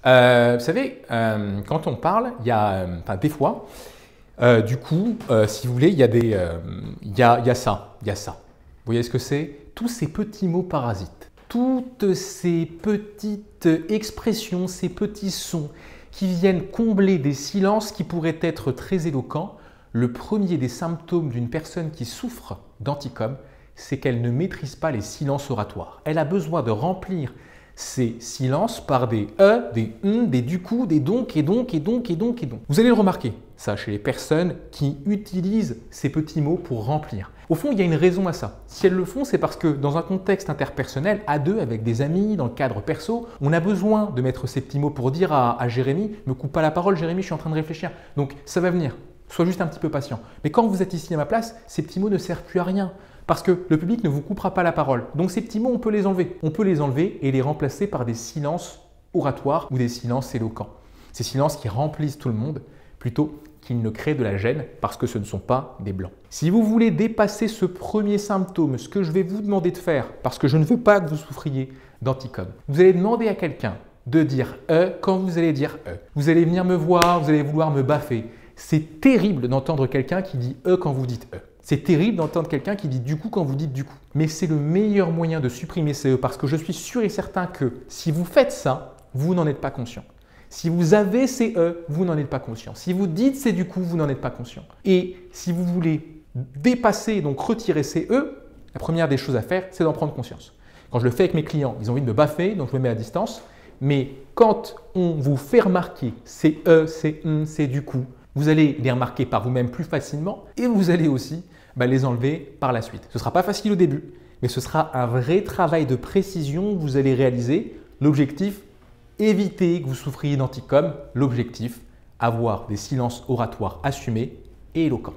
Vous savez, quand on parle, il y a, des fois, si vous voulez, il y a ça, il y a ça. Vous voyez ce que c'est? Tous ces petits mots parasites, toutes ces petites expressions, ces petits sons qui viennent combler des silences qui pourraient être très éloquents. Le premier des symptômes d'une personne qui souffre d'anticom, c'est qu'elle ne maîtrise pas les silences oratoires. Elle a besoin de remplir ces silences par des des des du coup, des donc, et donc, et donc, et donc, et donc. Vous allez le remarquer, ça, chez les personnes qui utilisent ces petits mots pour remplir. Au fond, il y a une raison à ça. Si elles le font, c'est parce que dans un contexte interpersonnel, à deux, avec des amis, dans le cadre perso, on a besoin de mettre ces petits mots pour dire à Jérémy, me coupe pas la parole, Jérémy, je suis en train de réfléchir. Donc, ça va venir. Sois juste un petit peu patient. Mais quand vous êtes ici à ma place, ces petits mots ne servent plus à rien. Parce que le public ne vous coupera pas la parole. Donc ces petits mots, on peut les enlever. On peut les enlever et les remplacer par des silences oratoires ou des silences éloquents. Ces silences qui remplissent tout le monde plutôt qu'ils ne créent de la gêne parce que ce ne sont pas des blancs. Si vous voulez dépasser ce premier symptôme, ce que je vais vous demander de faire, parce que je ne veux pas que vous souffriez d'anticom, vous allez demander à quelqu'un de dire « quand vous allez dire « Vous allez venir me voir, vous allez vouloir me baffer. C'est terrible d'entendre quelqu'un qui dit « quand vous dites « C'est terrible d'entendre quelqu'un qui dit du coup quand vous dites du coup. Mais c'est le meilleur moyen de supprimer ces E parce que je suis sûr et certain que si vous faites ça, vous n'en êtes pas conscient. Si vous avez ces E, vous n'en êtes pas conscient. Si vous dites c'est du coup, vous n'en êtes pas conscient. Et si vous voulez dépasser, donc retirer ces E, la première des choses à faire, c'est d'en prendre conscience. Quand je le fais avec mes clients, ils ont envie de me baffer, donc je me mets à distance. Mais quand on vous fait remarquer ces E, c'est du coup, vous allez les remarquer par vous-même plus facilement et vous allez aussi les enlever par la suite. Ce ne sera pas facile au début, mais ce sera un vrai travail de précision que vous allez réaliser. L'objectif, éviter que vous souffriez d'anticom. L'objectif, avoir des silences oratoires assumés et éloquents.